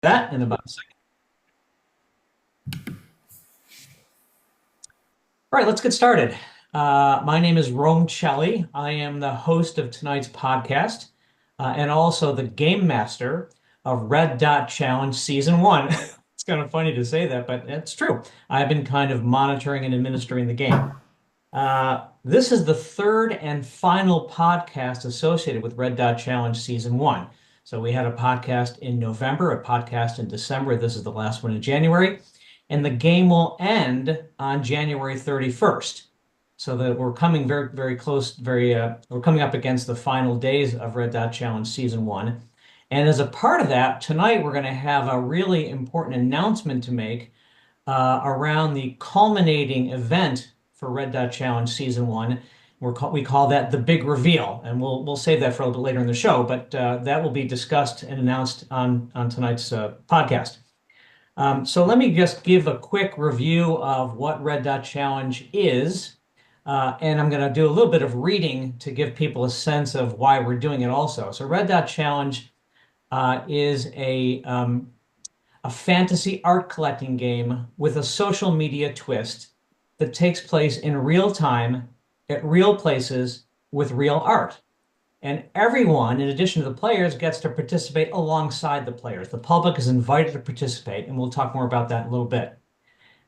That in about a second. All right, let's get started. My name is Rome Shelley. I am the host of tonight's podcast and also the game master of Red Dot Challenge Season 1. It's kind of funny to say that, but it's true. I've been kind of monitoring and administering the game. This is the third and final podcast associated with Red Dot Challenge Season 1. So we had a podcast in November, a podcast in December. This is the last one in January. And the game will end on January 31st. So that we're coming very, very close, we're coming up against the final days of Red Dot Challenge Season 1. And as a part of that, tonight we're going to have a really important announcement to make around the culminating event for Red Dot Challenge Season 1. We call that the big reveal, and we'll save that for a little bit later in the show, but that will be discussed and announced on tonight's podcast. So let me just give a quick review of what Red Dot Challenge is. And I'm going to do a little bit of reading to give people a sense of why we're doing it also. So Red Dot Challenge is a fantasy art collecting game with a social media twist that takes place in real time at real places with real art. And everyone, in addition to the players, gets to participate alongside the players. The public is invited to participate, and we'll talk more about that in a little bit.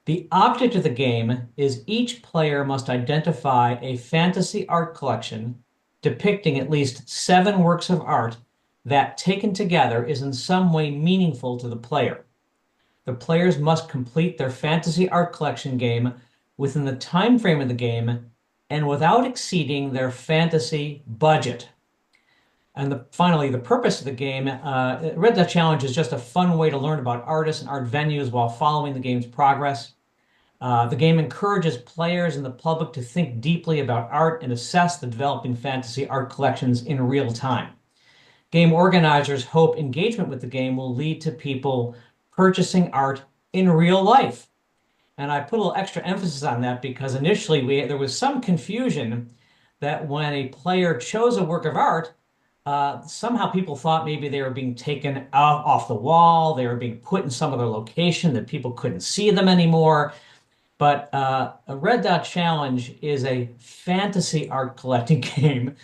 The object of the game is each player must identify a fantasy art collection depicting at least 7 works of art that, taken together, is in some way meaningful to the player. The players must complete their fantasy art collection game within the time frame of the game and without exceeding their fantasy budget. And finally, the purpose of the game, Red Dot Challenge is just a fun way to learn about artists and art venues while following the game's progress. The game encourages players and the public to think deeply about art and assess the developing fantasy art collections in real time. Game organizers hope engagement with the game will lead to people purchasing art in real life. And I put a little extra emphasis on that because initially there was some confusion that when a player chose a work of art, somehow people thought maybe they were being taken out off the wall, they were being put in some other location that people couldn't see them anymore. But a Red Dot Challenge is a fantasy art collecting game.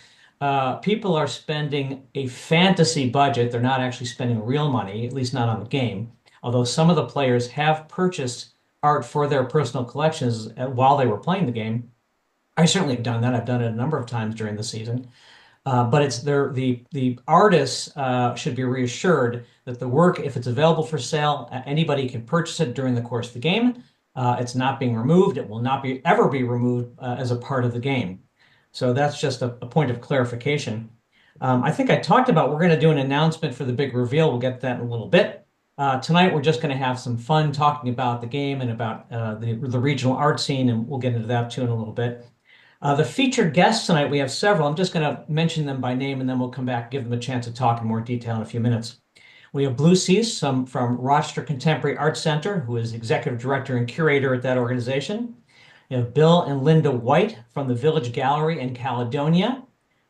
People are spending a fantasy budget. They're not actually spending real money, at least not on the game. Although some of the players have purchased art for their personal collections while they were playing the game. I certainly have done that. I've done it a number of times during the season. But the artists should be reassured that the work, if it's available for sale, anybody can purchase it during the course of the game. It's not being removed. It will not ever be removed as a part of the game. So that's just a point of clarification. I think I talked about we're going to do an announcement for the big reveal. We'll get to that in a little bit. Tonight we're just going to have some fun talking about the game and about the regional art scene, and we'll get into that too in a little bit. The featured guests tonight, we have several. I'm just going to mention them by name, and then we'll come back, give them a chance to talk in more detail in a few minutes. We have Blue Seas, from Rochester Contemporary Arts Center, who is executive director and curator at that organization. We have Bill and Linda White from the Village Gallery in Caledonia,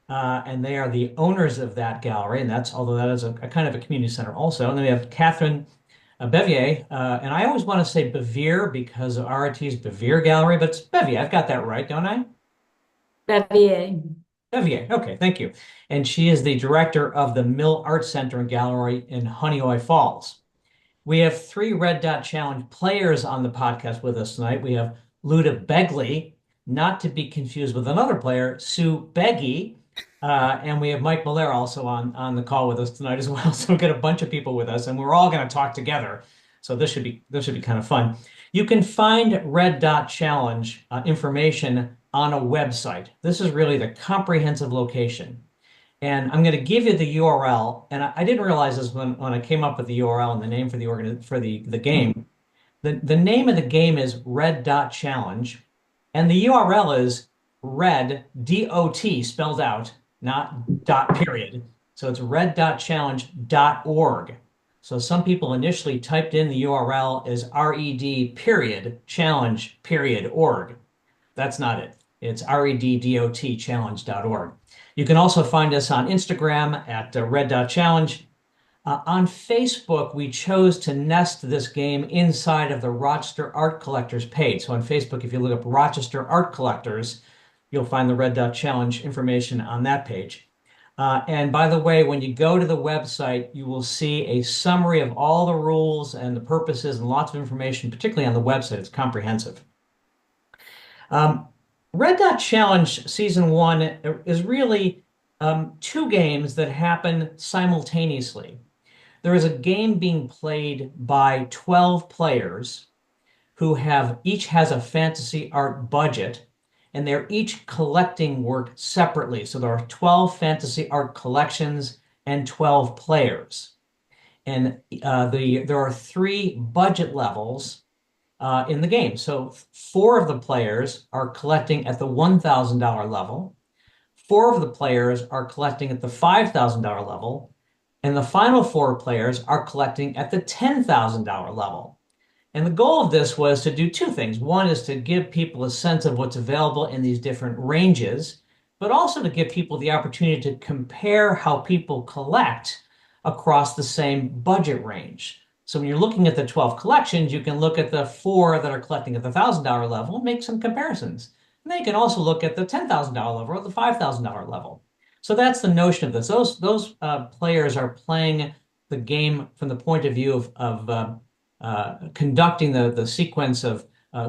and they are the owners of that gallery, and although that is a kind of a community center also. And then we have Catherine Bevier, and I always want to say Bevier because of RIT's Bevier Gallery, but it's Bevier. I've got that right, don't I? Xavier. Bevier. Okay, thank you. And she is the director of the Mill Art Center and Gallery in Honeoye Falls. We have 3 Red Dot Challenge players on the podcast with us tonight. We have Luda Begley, not to be confused with another player, Sue Beggy, and we have Mike Miller also on the call with us tonight as well. So we've got a bunch of people with us, and we're all going to talk together. So this should be kind of fun. You can find Red Dot Challenge information on a website. This is really the comprehensive location. And I'm going to give you the URL. And I didn't realize this when I came up with the URL and the name for the game. The name of the game is Red Dot Challenge. And the URL is red, D-O-T, spelled out, not dot period. So it's red.challenge.org. So some people initially typed in the URL as red period challenge period org. That's not it. It's reddotchallenge.org. You can also find us on Instagram at red.challenge. On Facebook, we chose to nest this game inside of the Rochester Art Collectors page. So on Facebook, if you look up Rochester Art Collectors, you'll find the Red Dot Challenge information on that page. And by the way, when you go to the website, you will see a summary of all the rules and the purposes and lots of information, particularly on the website. It's comprehensive. Um, Red Dot Challenge Season 1 is really two games that happen simultaneously. There is a game being played by 12 players who have each has a fantasy art budget, and they're each collecting work separately. So there are 12 fantasy art collections and 12 players. And there are three budget levels in the game. So four of the players are collecting at the $1,000 level. Four of the players are collecting at the $5,000 level, and the final four players are collecting at the $10,000 level. And the goal of this was to do two things. One is to give people a sense of what's available in these different ranges, but also to give people the opportunity to compare how people collect across the same budget range. So when you're looking at the 12 collections, you can look at the four that are collecting at the $1,000 level and make some comparisons. And then you can also look at the $10,000 level or the $5,000 level. So that's the notion of this. Those players are playing the game from the point of view of conducting the sequence of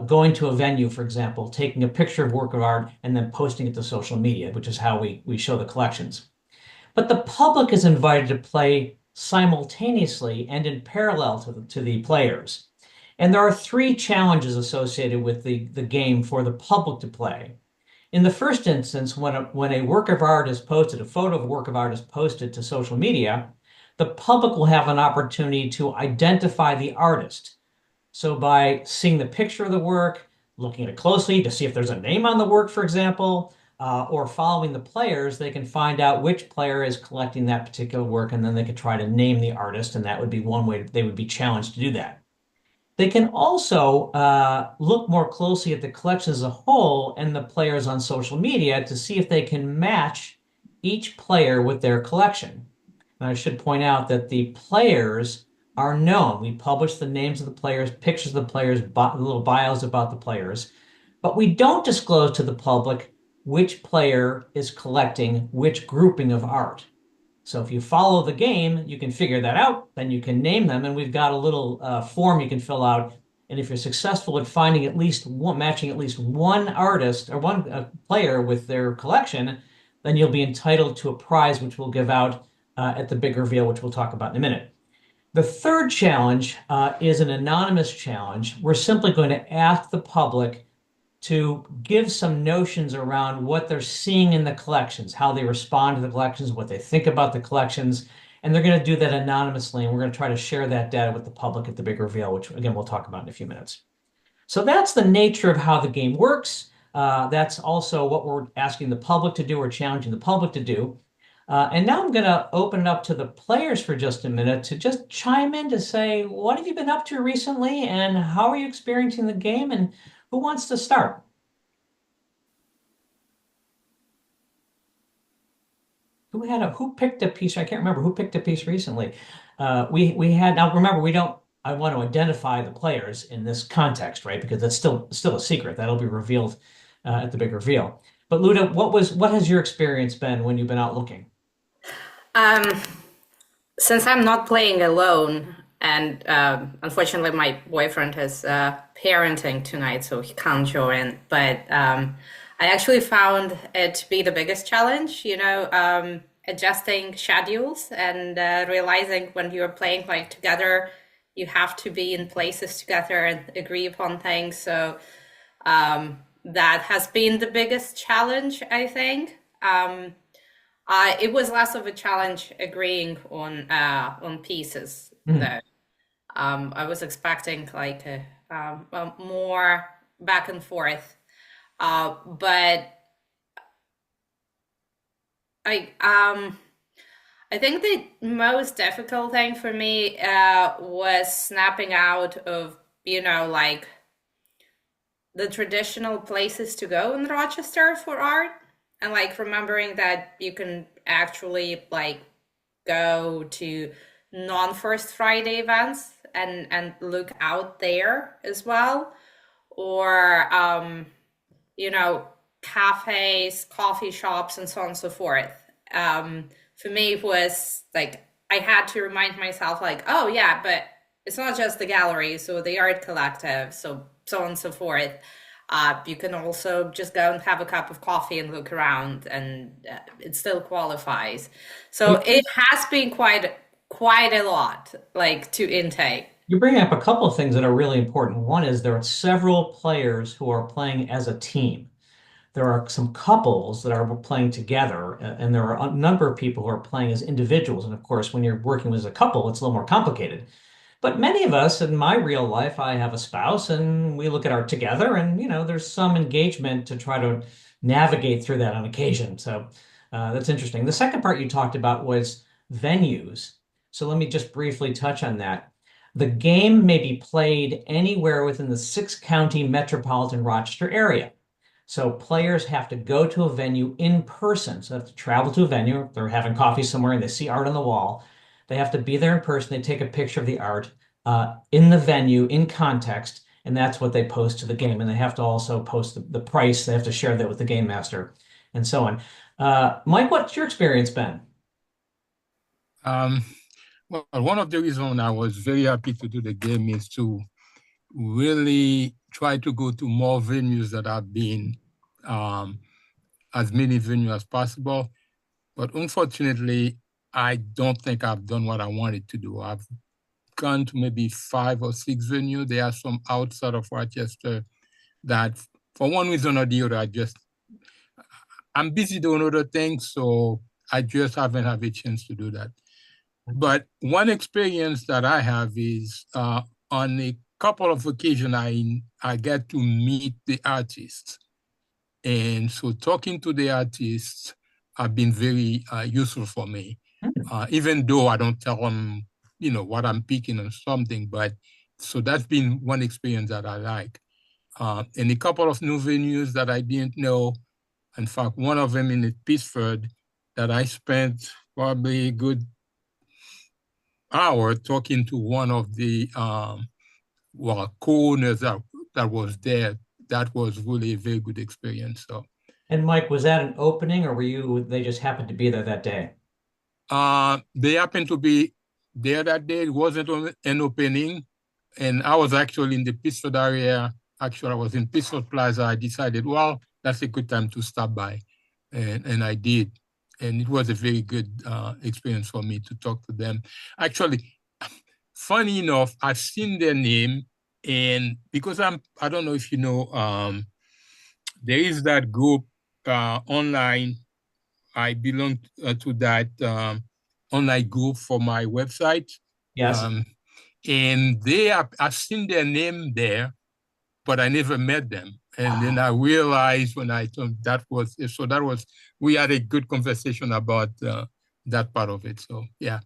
going to a venue, for example, taking a picture of work of art, and then posting it to social media, which is how we show the collections. But the public is invited to play simultaneously and in parallel to the players. And there are three challenges associated with the game for the public to play. In the first instance, when a work of art is posted, a photo of a work of art is posted to social media, the public will have an opportunity to identify the artist. So by seeing the picture of the work, looking at it closely to see if there's a name on the work, for example, or following the players, they can find out which player is collecting that particular work, and then they can try to name the artist, and that would be one way they would be challenged to do that. They can also look more closely at the collection as a whole and the players on social media to see if they can match each player with their collection. And I should point out that the players are known. We publish the names of the players, pictures of the players, little bios about the players, but we don't disclose to the public which player is collecting which grouping of art. So if you follow the game, you can figure that out, then you can name them, and we've got a little form you can fill out. And if you're successful at finding at least one, matching at least one artist or one player with their collection, then you'll be entitled to a prize, which we'll give out at the big reveal, which we'll talk about in a minute. The third challenge is an anonymous challenge. We're simply going to ask the public to give some notions around what they're seeing in the collections, how they respond to the collections, what they think about the collections. And they're going to do that anonymously. And we're going to try to share that data with the public at the big reveal, which again, we'll talk about in a few minutes. So that's the nature of how the game works. That's also what we're asking the public to do or challenging the public to do. And now I'm going to open it up to the players for just a minute to just chime in to say, what have you been up to recently and how are you experiencing the game and who wants to start? Who picked a piece? I can't remember who picked a piece recently. We had now remember we don't I want to identify the players in this context, right? Because that's still a secret. That'll be revealed at the big reveal. But Luda, what has your experience been when you've been out looking? Um, since I'm not playing alone, and unfortunately my boyfriend is parenting tonight, so he can't join. But I actually found it to be the biggest challenge, adjusting schedules and realizing when you're playing like together, you have to be in places together and agree upon things. So that has been the biggest challenge, I think. It was less of a challenge agreeing on pieces, Mhm. though. I was expecting like more back and forth, but I I think the most difficult thing for me was snapping out of like the traditional places to go in Rochester for art, and like remembering that you can actually like go to non-First Friday events and look out there as well, or you know, cafes, coffee shops, and so on and so forth. For me, it was like I had to remind myself, like, oh yeah, but it's not just the galleries or the art collective, so on and so forth. You can also just go and have a cup of coffee and look around, and it still qualifies. So it has been quite a lot, like to intake. You bring up a couple of things that are really important. One is there are several players who are playing as a team. There are some couples that are playing together, and there are a number of people who are playing as individuals. And of course, when you're working as a couple, it's a little more complicated. But many of us in my real life, I have a spouse and we look at art together, and there's some engagement to try to navigate through that on occasion. So that's interesting. The second part you talked about was venues. So let me just briefly touch on that. The game may be played anywhere within the six-county metropolitan Rochester area. So players have to go to a venue in person. So they have to travel to a venue. If they're having coffee somewhere and they see art on the wall, they have to be there in person. They take a picture of the art in the venue, in context, and that's what they post to the game. And they have to also post the price. They have to share that with the game master and so on. Mike, what's your experience been? Um, well, one of the reasons I was very happy to do the game is to really try to go to more venues that have been um, as many venues as possible. But unfortunately, I don't think I've done what I wanted to do. I've gone to maybe 5 or 6 venues. There are some outside of Rochester that, for one reason or the other, I'm busy doing other things, so I just haven't had a chance to do that. But one experience that I have is on a couple of occasions I get to meet the artists. And so talking to the artists have been very useful for me, even though I don't tell them, what I'm picking or something. But so that's been one experience that I like. And a couple of new venues that I didn't know. In fact, one of them in Pittsford that I spent probably a good hour talking to one of the co-owners that was there. That was really a very good experience. So And Mike, was that an opening or they just happened to be there that day? they happened to be there that day. It wasn't an opening, and I was actually in the Pittsford area. Actually, I was in Pittsford Plaza. I decided, well, that's a good time to stop by, and I did. And it was a very good experience for me to talk to them. Actually, funny enough, I've seen their name, and because I don't know if you know, there is that group online. I belong to that online group for my website, Yes. um, and I've seen their name there, but I never met them. And then Ah. I realized when I told we had a good conversation about that part of it. So yeah,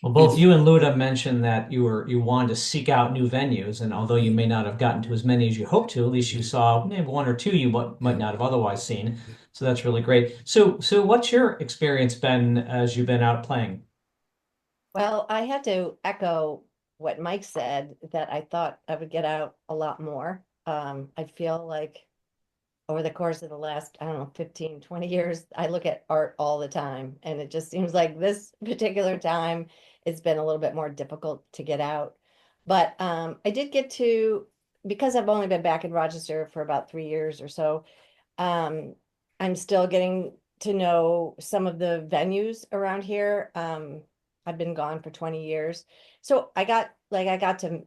Well, both it's you and Luda mentioned that you wanted to seek out new venues, and although you may not have gotten to as many as you hoped to, at least you saw maybe one or two you might yeah. not have otherwise seen. So that's really great. So what's your experience been as you've been out playing? Well, I had to echo what Mike said that I thought I would get out a lot more. I feel like over the course of the last, I don't know, 15, 20 years, I look at art all the time. And it just seems like this particular time it's been a little bit more difficult to get out. But I did get to, because I've only been back in Rochester for about 3 years or so, um, I'm still getting to know some of the venues around here. I've been gone for 20 years. So I got to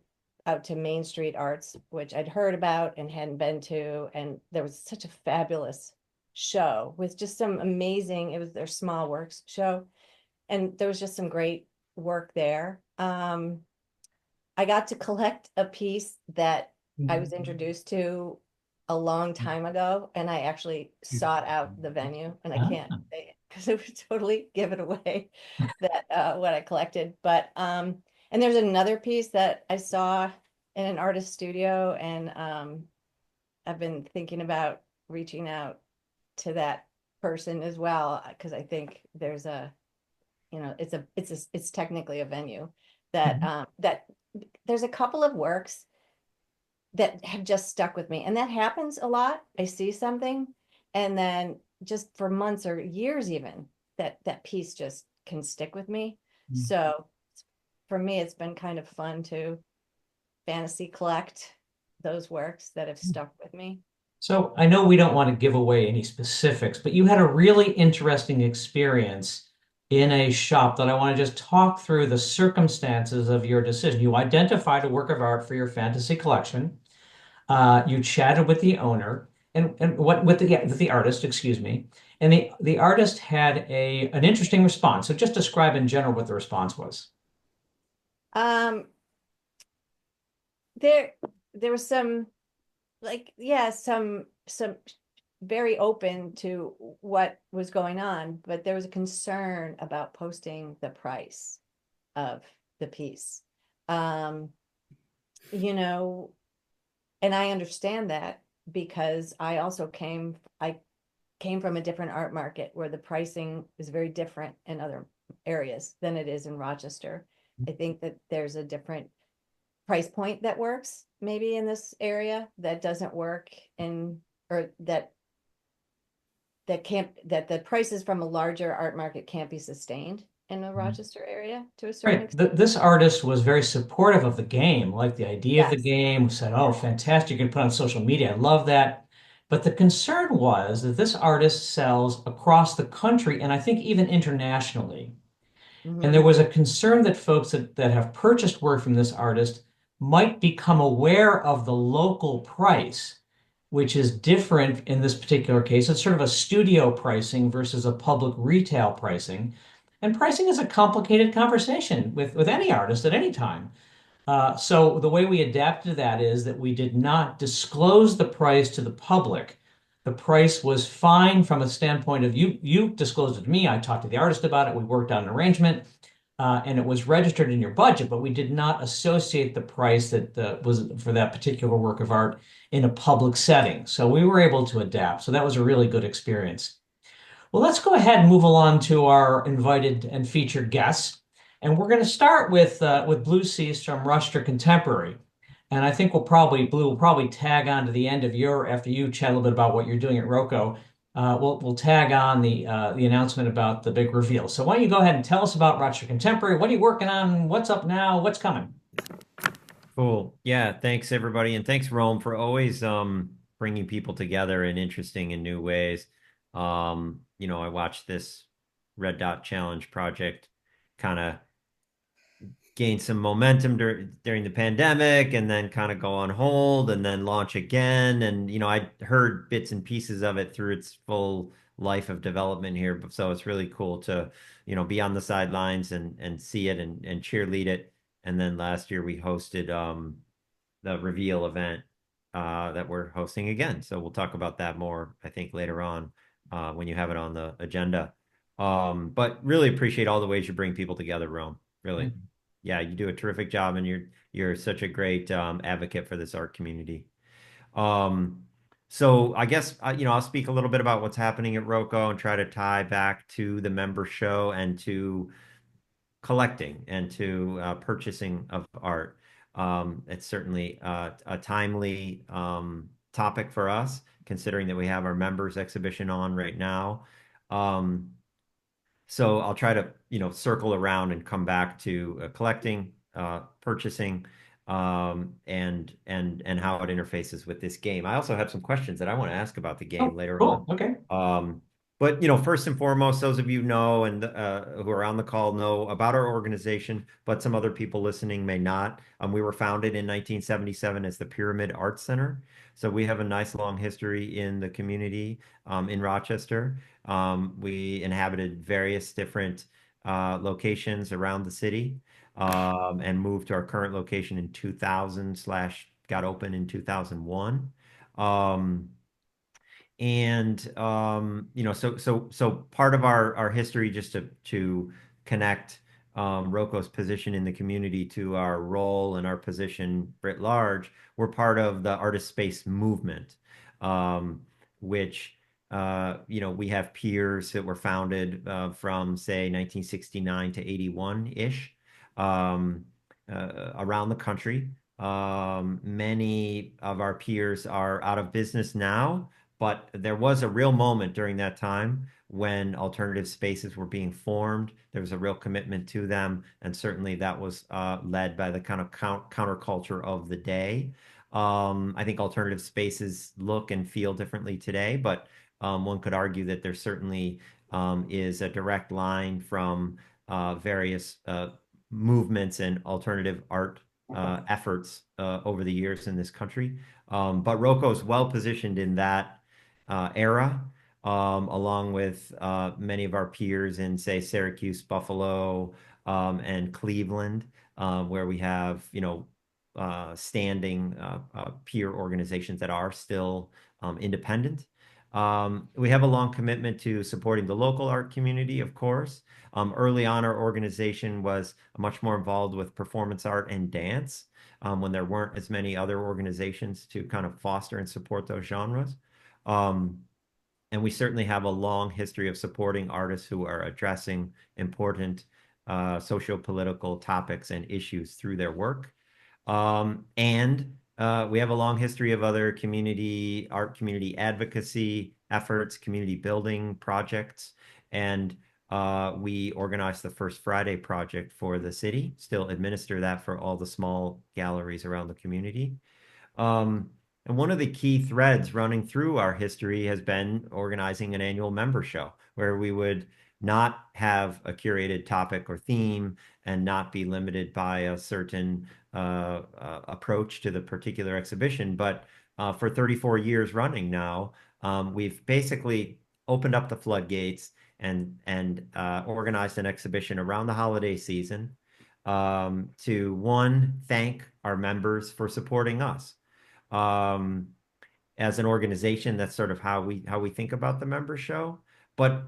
out to Main Street Arts, which I'd heard about and hadn't been to. And there was such a fabulous show with just some amazing, it was their small works show. And there was just some great work there. I got to collect a piece that I was introduced to a long time ago, and I actually sought out the venue, and I can't Ah. say it because it would totally give it away that what I collected. But and there's another piece that I saw in an artist studio, and I've been thinking about reaching out to that person as well because I think there's it's technically a venue that that there's a couple of works that have just stuck with me. And that happens a lot. I see something and then just for months or years even that piece just can stick with me. So for me, it's been kind of fun to fantasy collect those works that have stuck with me. So I know we don't want to give away any specifics, but you had a really interesting experience in a shop that I want to just talk through the circumstances of your decision. You identified a work of art for your fantasy collection. You chatted with the owner and what with the artist, excuse me, and the artist had an interesting response. So just describe in general what the response was. Um, there there was some yeah, some very open to what was going on, but there was a concern about posting the price of the piece. Um, you know, and I understand that because I came from a different art market where the pricing is very different in other areas than it is in Rochester. I think that there's a different price point that works maybe in this area that doesn't work in or that the prices from a larger art market can't be sustained in the Rochester area to a certain Right. extent. This artist was very supportive of the game, like the idea of the Yes. game, said, oh, fantastic, you can put on social media. I love that. But the concern was that this artist sells across the country and I think even internationally. And Mm-hmm. there was a concern that folks that have purchased work from this artist might become aware of the local price, which is different in this particular case. It's sort of a studio pricing versus a public retail pricing. And pricing is a complicated conversation with any artist at any time. So the way we adapted to that is that we did not disclose the price to the public. The price was fine from a standpoint of you disclosed it to me. I talked to the artist about it. We worked out an arrangement, and it was registered in your budget, but we did not associate the price that was for that particular work of art in a public setting. So we were able to adapt. So that was a really good experience. Well, let's go ahead and move along to our invited and featured guests. And we're going to start with Blue Seas from Rochester Contemporary. And I think Blue will probably tag on to the end of after you chat a little bit about what you're doing at Rocco. We'll tag on the announcement about the big reveal. So why don't you go ahead and tell us about Rochester Contemporary? What are you working on? What's up now? What's coming? Cool. Yeah, thanks everybody, and thanks Rome for always bringing people together in interesting and new ways. I watched this Red Dot Challenge project kind of gain some momentum during the pandemic and then kind of go on hold and then launch again. And I heard bits and pieces of it through its full life of development here. So it's really cool to, be on the sidelines and see it and cheerlead it. And then last year we hosted the reveal event that we're hosting again. So we'll talk about that more, I think, later on when you have it on the agenda. But really appreciate all the ways you bring people together, Rome. Really. Yeah, you do a terrific job, and you're such a great advocate for this art community. Um, so I guess I'll speak a little bit about what's happening at Rocco and try to tie back to the member show and to collecting and to purchasing of art. It's certainly a timely topic for us, considering that we have our members exhibition on right now. Um, so I'll try to, circle around and come back to collecting, purchasing, and how it interfaces with this game. I also have some questions that I want to ask about the game Oh, later on. cool. Okay. But first and foremost, those of you know and who are on the call know about our organization, but some other people listening may not. We were founded in 1977 as the Pyramid Arts Center, so we have a nice long history in the community in Rochester. We inhabited various different locations around the city and moved to our current location in 2000 slash got open in 2001. So part of our history, just to connect Rocco's position in the community to our role and our position writ large, we're part of the artist space movement, which we have piers that were founded from, say, 1969 to 81-ish, um, around the country. Many of our piers are out of business now, but there was a real moment during that time when alternative spaces were being formed. There was a real commitment to them, and certainly that was led by the kind of counterculture of the day. I think alternative spaces look and feel differently today, but one could argue that there certainly is a direct line from various movements and alternative art efforts over the years in this country. But Rocco is well positioned in that era, along with many of our peers in, say, Syracuse, Buffalo, and Cleveland, where we have, standing peer organizations that are still independent. We have a long commitment to supporting the local art community, of course. Early on, our organization was much more involved with performance art and dance, when there weren't as many other organizations to kind of foster and support those genres. Um, and we certainly have a long history of supporting artists who are addressing important socio-political topics and issues through their work. And we have a long history of other community advocacy efforts, community building projects, and we organized the First Friday project for the city, still administer that for all the small galleries around the community. Um, and one of the key threads running through our history has been organizing an annual member show where we would not have a curated topic or theme and not be limited by a certain approach to the particular exhibition. But for 34 years running now, we've basically opened up the floodgates and organized an exhibition around the holiday season, to, one, thank our members for supporting us. Um, as an organization, that's sort of how we think about the member show. But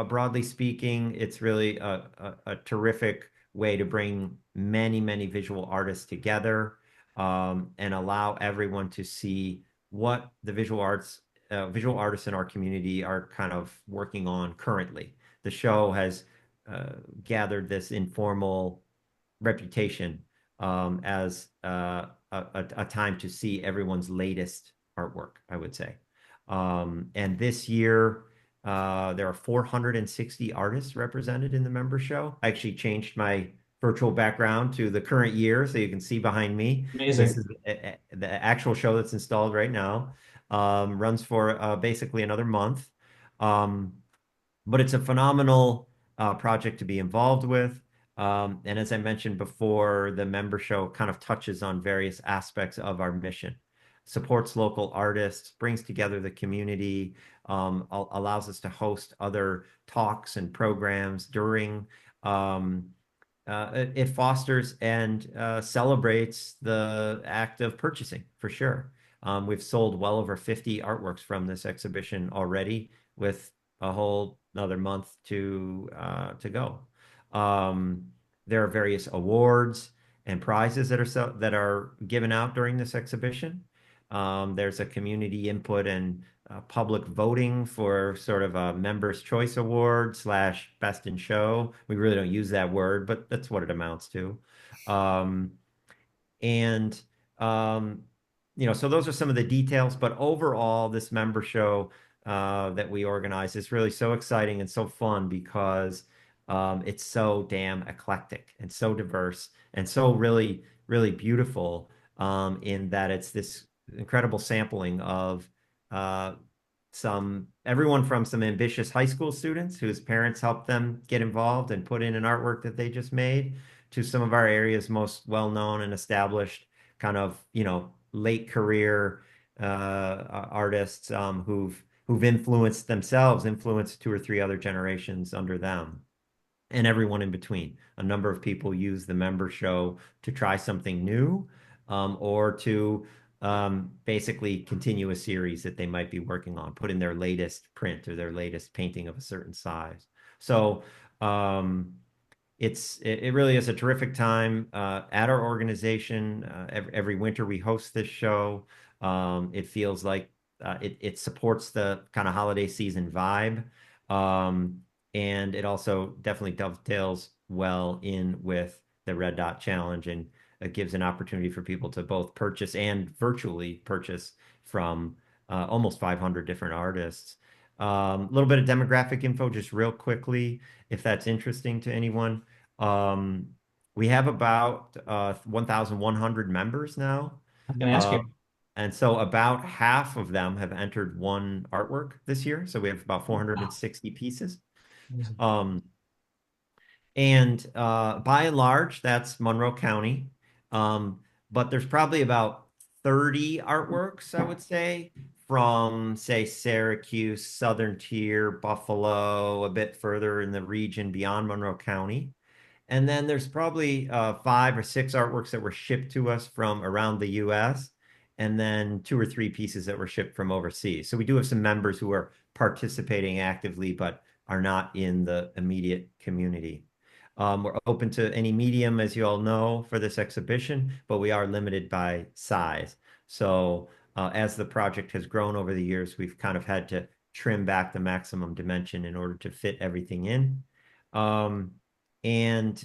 broadly speaking, it's really a terrific way to bring many, many visual artists together, and allow everyone to see what the visual artists in our community are kind of working on currently. The show has gathered this informal reputation as a time to see everyone's latest artwork, I would say. And this year, there are 460 artists represented in the member show. I actually changed my virtual background to the current year, so you can see behind me. This Amazing. is the actual show that's installed right now. Runs for basically another month. Um, but it's a phenomenal project to be involved with. And as I mentioned before, the member show kind of touches on various aspects of our mission, supports local artists, brings together the community, allows us to host other talks and programs during. It fosters and celebrates the act of purchasing, for sure. We've sold well over 50 artworks from this exhibition already, with a whole another month to go. There are various awards and prizes that are given out during this exhibition. There's a community input and public voting for sort of a members' choice award slash best in show. We really don't use that word, but that's what it amounts to. Um, and so those are some of the details. But overall, this member show that we organize is really so exciting and so fun because it's so damn eclectic and so diverse and so really, really beautiful, in that it's this incredible sampling of uh, everyone from some ambitious high school students whose parents helped them get involved and put in an artwork that they just made, to some of our area's most well-known and established kind of, late career artists, who've influenced two or three other generations under them, and everyone in between. A number of people use the member show to try something new, or to basically continue a series that they might be working on, put in their latest print or their latest painting of a certain size. So it really is a terrific time at our organization. Every winter we host this show. It feels like it supports the kind of holiday season vibe. Um, and it also definitely dovetails well in with the Red Dot Challenge, and it gives an opportunity for people to both purchase and virtually purchase from almost 500 different artists. A little bit of demographic info, just real quickly, if that's interesting to anyone. Um, we have about 1,100 members now. I'm going to ask you. Um, and so about half of them have entered one artwork this year. So we have about Wow. 460 pieces. Amazing. Um, and by and large, that's Monroe County. Um, but there's probably about 30 artworks, I would say, from, say, Syracuse, Southern Tier, Buffalo, a bit further in the region beyond Monroe County. And then there's probably 5 or 6 artworks that were shipped to us from around the US, and then 2 or 3 pieces that were shipped from overseas. So we do have some members who are participating actively, but are not in the immediate community. We're open to any medium, as you all know, for this exhibition, but we are limited by size. So as the project has grown over the years, we've kind of had to trim back the maximum dimension in order to fit everything in. Um, and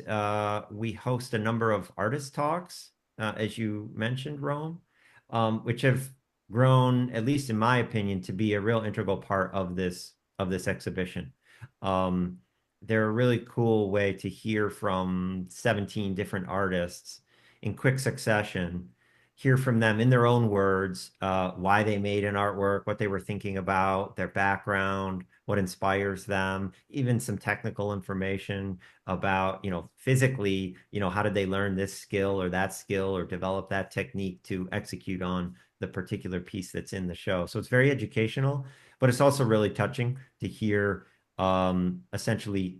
we host a number of artist talks, as you mentioned, Rome, which have grown, at least in my opinion, to be a real integral part of this exhibition. Um, they're a really cool way to hear from 17 different artists in quick succession, hear from them in their own words, why they made an artwork, what they were thinking about, their background, what inspires them, even some technical information about, physically, how did they learn this skill or that skill or develop that technique to execute on the particular piece that's in the show. So it's very educational, but it's also really touching to hear essentially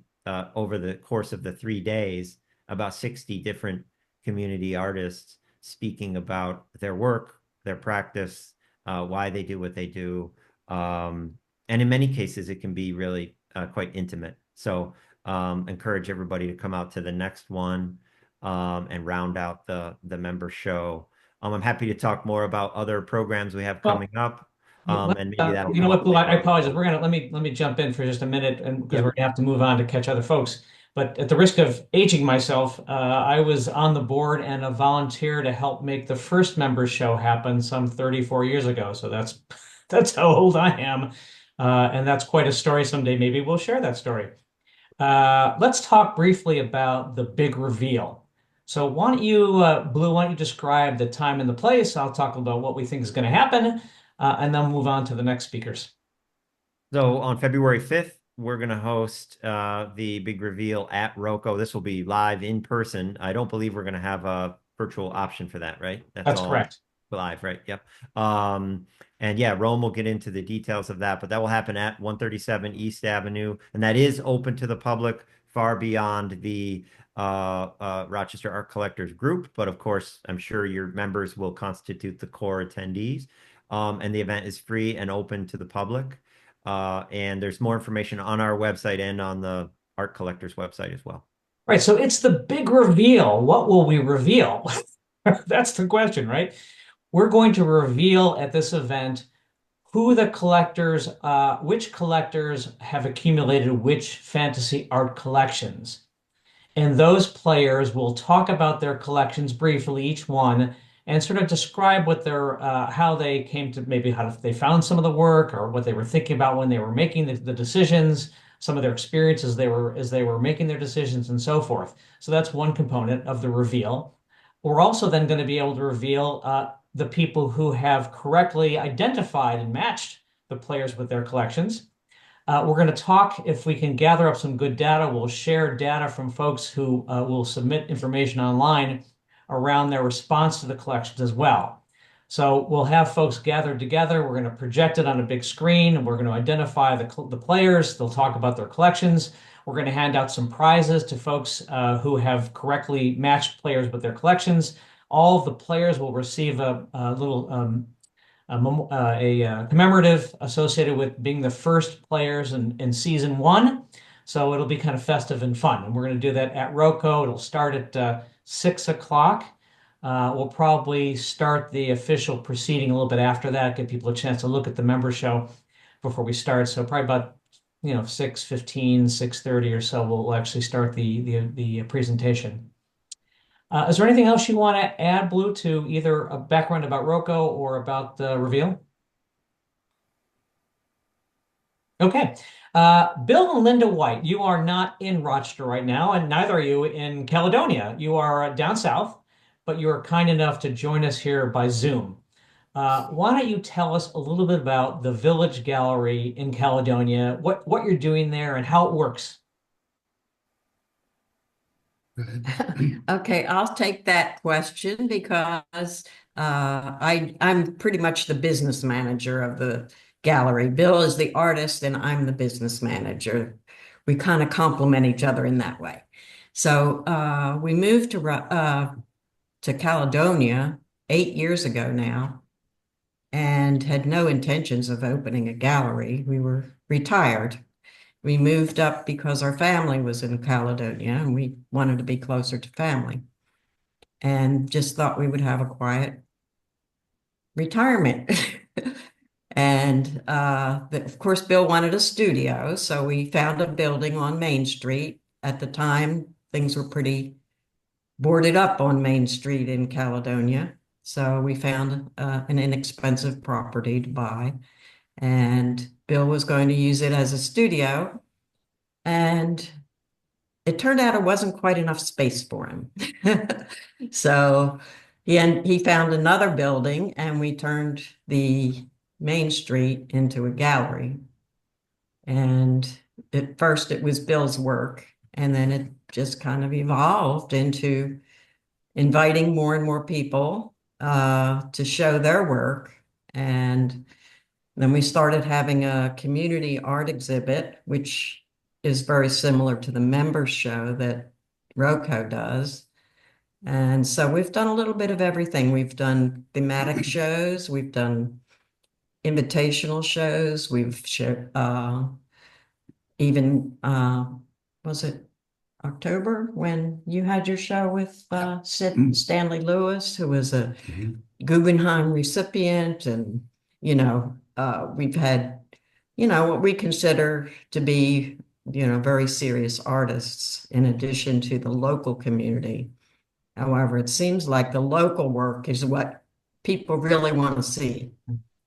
over the course of the 3 days, about 60 different community artists speaking about their work, their practice, why they do what they do. And in many cases, it can be really quite intimate. So encourage everybody to come out to the next one and round out the member show. I'm happy to talk more about other programs we have Well, coming up. And maybe that'll you know come what, up Blue? I later on. apologize. Let me jump in for just a minute, and because we're Yep. gonna have to move on to catch other folks. But at the risk of aging myself, I was on the board and a volunteer to help make the first members show happen some 34 years ago. So that's that's how old I am, and that's quite a story. Someday maybe we'll share that story. Let's talk briefly about the big reveal. So why don't you, Blue, why don't you describe the time and the place? I'll talk about what we think is going to happen, and then move on to the next speakers. So on February 5th, we're going to host the big reveal at Roco. This will be live in person. I don't believe we're going to have a virtual option for that, right? That's That's all correct. live, right? Yep. And yeah, Rome will get into the details of that, but that will happen at 137 East Avenue, and that is open to the public far beyond the Rochester Art Collectors group. But of course, I'm sure your members will constitute the core attendees. And the event is free and open to the public. And there's more information on our website and on the Art Collectors website as well. Right. So it's the big reveal. What will we reveal? That's the question, right? We're going to reveal at this event who the collectors, which collectors have accumulated which fantasy art collections. And those players will talk about their collections briefly, each one, and sort of describe what their how they came to maybe how they found some of the work or what they were thinking about when they were making the decisions, some of their experiences as they were making their decisions and so forth. So that's one component of the reveal. We're also then going to be able to reveal the people who have correctly identified and matched the players with their collections. We're going to talk, if we can gather up some good data, we'll share data from folks who will submit information online around their response to the collections as well. So we'll have folks gathered together. We're going to project it on a big screen, and we're going to identify the players. They'll talk about their collections. We're going to hand out some prizes to folks who have correctly matched players with their collections. All of the players will receive a little commemorative associated with being the first players in season one. So it'll be kind of festive and fun. And we're going to do that at Roco. It'll start at 6 o'clock. We'll probably start the official proceeding a little bit after that, give people a chance to look at the member show before we start. So probably about 6:15, 6:30 or so, we'll actually start the presentation. Is there anything else you want to add, Blue, to either a background about Rocco or about the reveal? Okay. Bill and Linda White, you are not in Rochester right now, and neither are you in Caledonia. You are down south, but you are kind enough to join us here by Zoom. Why don't you tell us a little bit about the Village Gallery in Caledonia, what you're doing there, and how it works? Go ahead. Okay, I'll take that question because I'm pretty much the business manager of the gallery. Bill is the artist and I'm the business manager. We kind of complement each other in that way. So we moved to Caledonia 8 years ago now and had no intentions of opening a gallery. We were retired. We moved up because our family was in Caledonia and we wanted to be closer to family and just thought we would have a quiet retirement. And of course, Bill wanted a studio, so we found a building on Main Street. At the time, things were pretty boarded up on Main Street in Caledonia. So we found an inexpensive property to buy. And Bill was going to use it as a studio. And it turned out it wasn't quite enough space for him. So he found another building and we turned the Main Street into a gallery. And at first it was Bill's work, and then it just kind of evolved into inviting more and more people to show their work. And then we started having a community art exhibit, which is very similar to the member show that Rocco does. And so we've done a little bit of everything. We've done thematic shows, we've done invitational shows, we've even was it October when you had your show with Stanley Lewis, who was a Guggenheim recipient, and we've had what we consider to be very serious artists in addition to the local community. However, it seems like the local work is what people really want to see.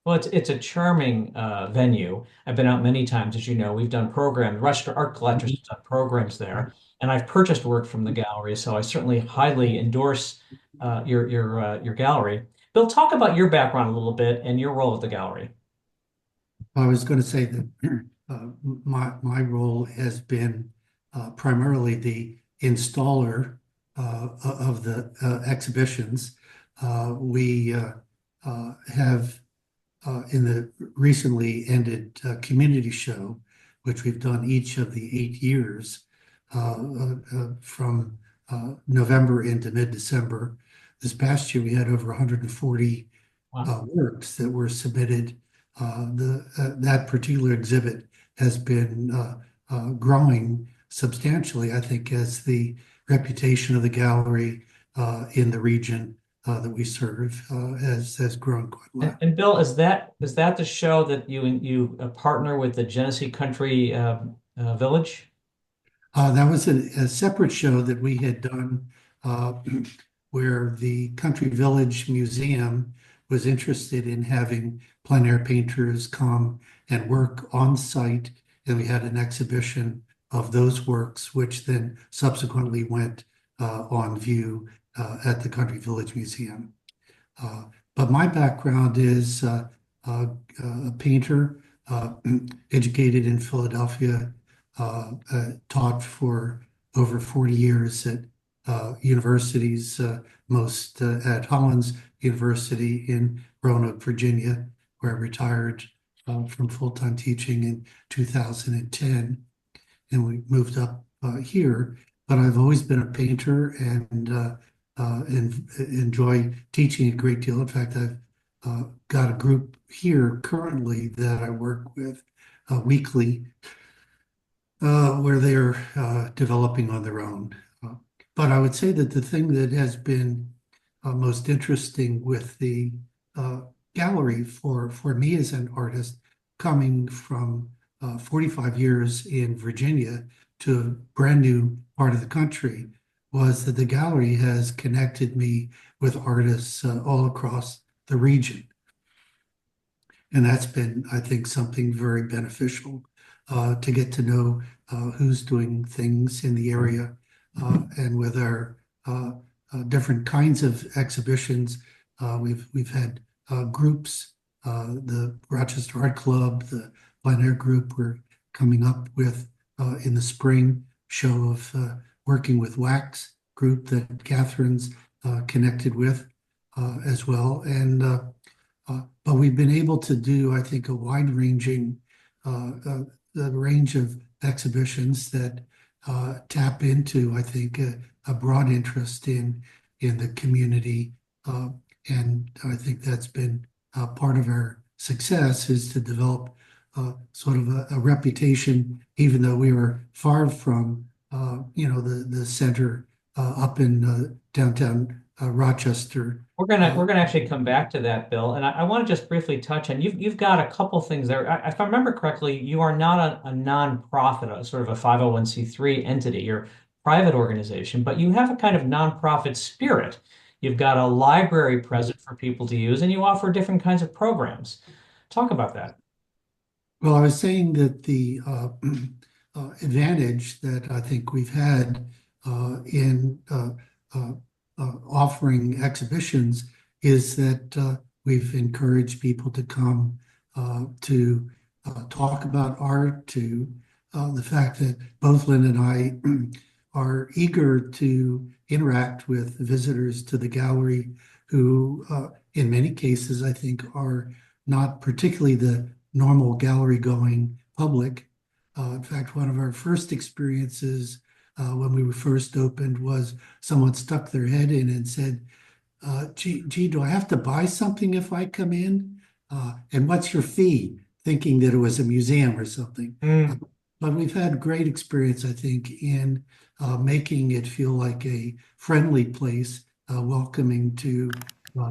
Well, it's a charming venue. I've been out many times, as you know. We've done programs. Rochester Art Collectors have done programs there, and I've purchased work from the gallery. So I certainly highly endorse your gallery. Bill, talk about your background a little bit and your role at the gallery. I was going to say that my role has been primarily the installer of the exhibitions. We have in the recently ended community show, which we've done each of the 8 years from November into mid-December. This past year, we had over 140 works that were submitted. That particular exhibit has been growing substantially, I think, as the reputation of the gallery in the region that we serve has grown quite well. And Bill, is that the show that you partner with the Genesee Country Village? That was a separate show that we had done where the Country Village Museum was interested in having plein air painters come and work on site, and we had an exhibition of those works, which then subsequently went on view at the Country Village Museum. But my background is a painter, educated in Philadelphia, taught for over 40 years at universities, most at Hollins University in Roanoke, Virginia, where I retired from full-time teaching in 2010. And we moved up here, but I've always been a painter and enjoy teaching a great deal. In fact, I've got a group here currently that I work with weekly where they're developing on their own. But I would say that the thing that has been most interesting with the gallery for me as an artist coming from 45 years in Virginia to a brand new part of the country was that the gallery has connected me with artists all across the region. And that's been, I think, something very beneficial to get to know who's doing things in the area and with our different kinds of exhibitions. We've had groups, the Rochester Art Club, the Plein Air Group. We're coming up with in the spring show of working with Wax group that Catherine's connected with as well, and but we've been able to do, I think, a wide-ranging the range of exhibitions that tap into, I think, a broad interest in the community, and I think that's been part of our success is to develop sort of a reputation, even though we were far from the center up in downtown Rochester. We're gonna actually come back to that, Bill, and I want to just briefly touch on you've got a couple things there. If I remember correctly, you are not a nonprofit, a sort of a 501c3 entity. You're a private organization, but you have a kind of nonprofit spirit. You've got a library present for people to use, and you offer different kinds of programs. Talk about that. Well, I was saying that the advantage that I think we've had in offering exhibitions is that we've encouraged people to come to talk about art, to the fact that both Lynn and I are eager to interact with visitors to the gallery who, in many cases, I think are not particularly the normal gallery going public. In fact, one of our first experiences when we were first opened was someone stuck their head in and said, gee, do I have to buy something if I come in? And what's your fee? Thinking that it was a museum or something. But we've had great experience, I think, in making it feel like a friendly place, welcoming to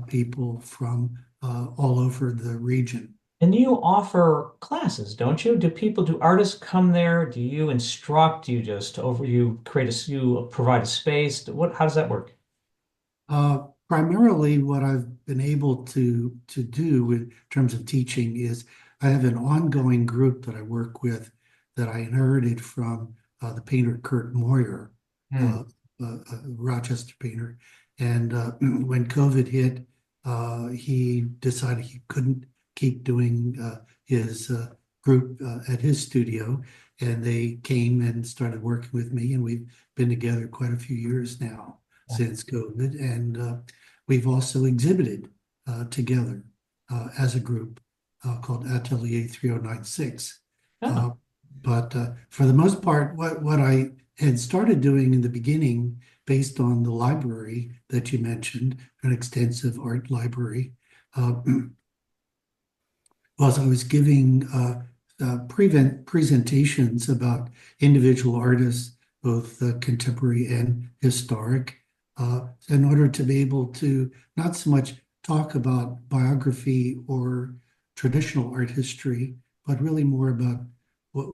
people from all over the region. And you offer classes, don't you? Do artists come there? Do you instruct? Do you just you provide a space? How does that work? Primarily, what I've been able to do in terms of teaching is I have an ongoing group that I work with that I inherited from the painter Kurt Moyer, a Rochester painter. And when COVID hit, he decided he couldn't keep doing his group at his studio, and they came and started working with me, and we've been together quite a few years now since COVID, and we've also exhibited together as a group called Atelier 3096. But for the most part, what I had started doing in the beginning, based on the library that you mentioned, an extensive art library, was I was giving presentations about individual artists, both contemporary and historic, in order to be able to not so much talk about biography or traditional art history, but really more about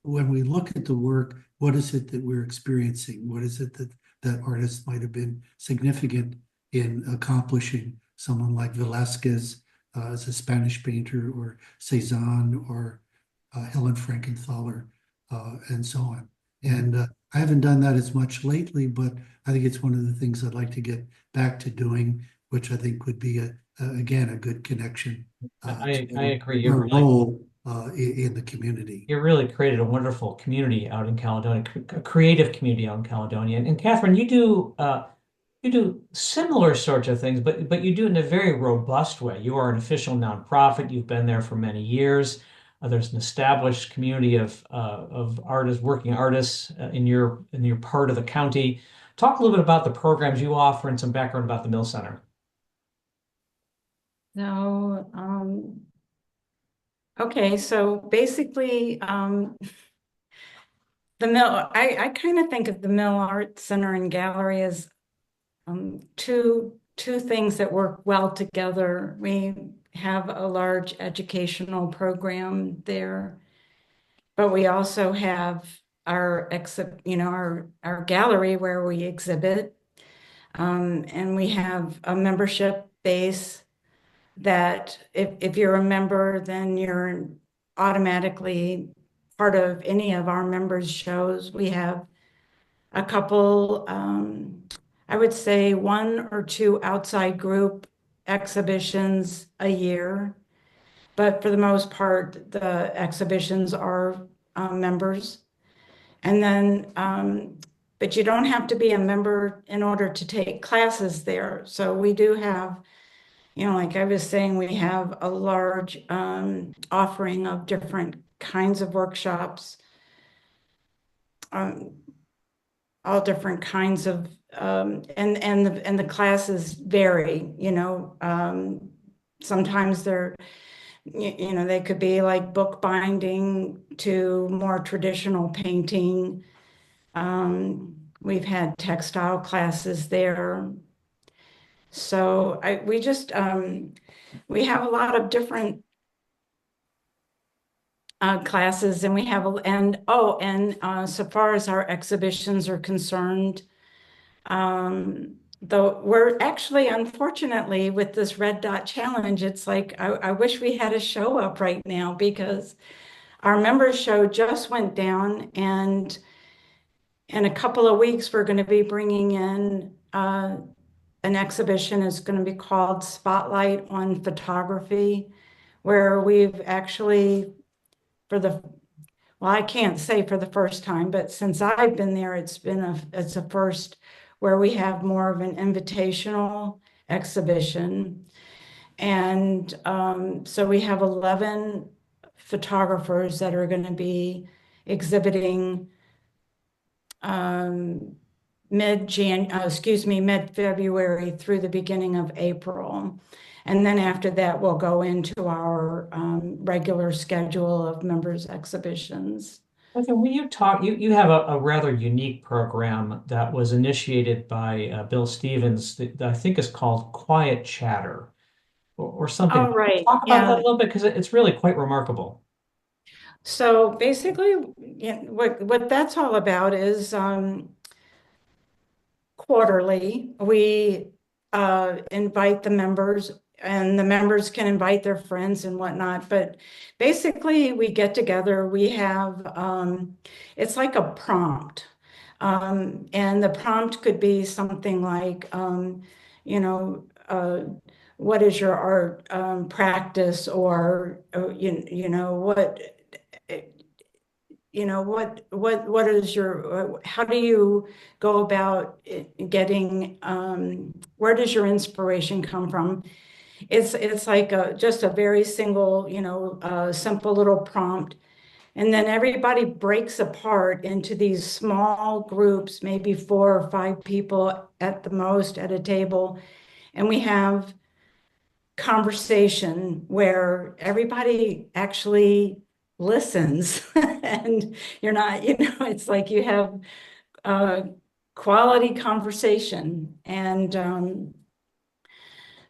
when we look at the work, what is it that we're experiencing? What is it that artists might have been significant in accomplishing? Someone like Velázquez as a Spanish painter, or Cezanne, or Helen Frankenthaler, and so on. And I haven't done that as much lately, but I think it's one of the things I'd like to get back to doing, which I think would be again a good connection. I agree. Your role in the community. You really created a wonderful community out in Caledonia, a creative community out in Caledonia. And Catherine, you do similar sorts of things, but you do it in a very robust way. You are an official nonprofit. You've been there for many years. There's an established community of artists, working artists in your part of the county. Talk a little bit about the programs you offer and some background about the Mill Center. So, okay, so basically, the Mill, I kind of think of the Mill Art Center and Gallery as two two things that work well together. We have a large educational program there, but we also have our our gallery where we exhibit. And we have a membership base that if you're a member, then you're automatically part of any of our members' shows. We have a couple, I would say 1 or 2 outside group exhibitions a year. But for the most part, the exhibitions are members. And then, but you don't have to be a member in order to take classes there. So we do have, like I was saying, we have a large offering of different kinds of workshops, all different kinds of, and the classes vary, sometimes they're, they could be like bookbinding to more traditional painting. We've had textile classes there. So we have a lot of different classes, and we have, so far as our exhibitions are concerned, though we're actually, unfortunately, with this Red Dot Challenge, it's like, I wish we had a show up right now because our members show just went down, and in a couple of weeks, we're going to be bringing in an exhibition. Is going to be called Spotlight on Photography, where we've actually, I can't say for the first time, but since I've been there, it's a first where we have more of an invitational exhibition. And so we have 11 photographers that are going to be exhibiting mid-February through the beginning of April. And then after that, we'll go into our regular schedule of members' exhibitions. Okay, will you talk? You have a rather unique program that was initiated by Bill Stevens that I think is called Quiet Chatter or something. Oh, right. Talk about that Yeah. a little bit because it's really quite remarkable. So basically, what that's all about is quarterly, we invite the members, and the members can invite their friends and whatnot. But basically, we get together, we have, it's like a prompt. And the prompt could be something like, you know, what is your art practice, or what is your, how do you go about getting, where does your inspiration come from? It's like just a very single, simple little prompt. And then everybody breaks apart into these small groups, maybe 4 or 5 people at the most at a table. And we have conversation where everybody actually listens and you're not, it's like you have quality conversation. And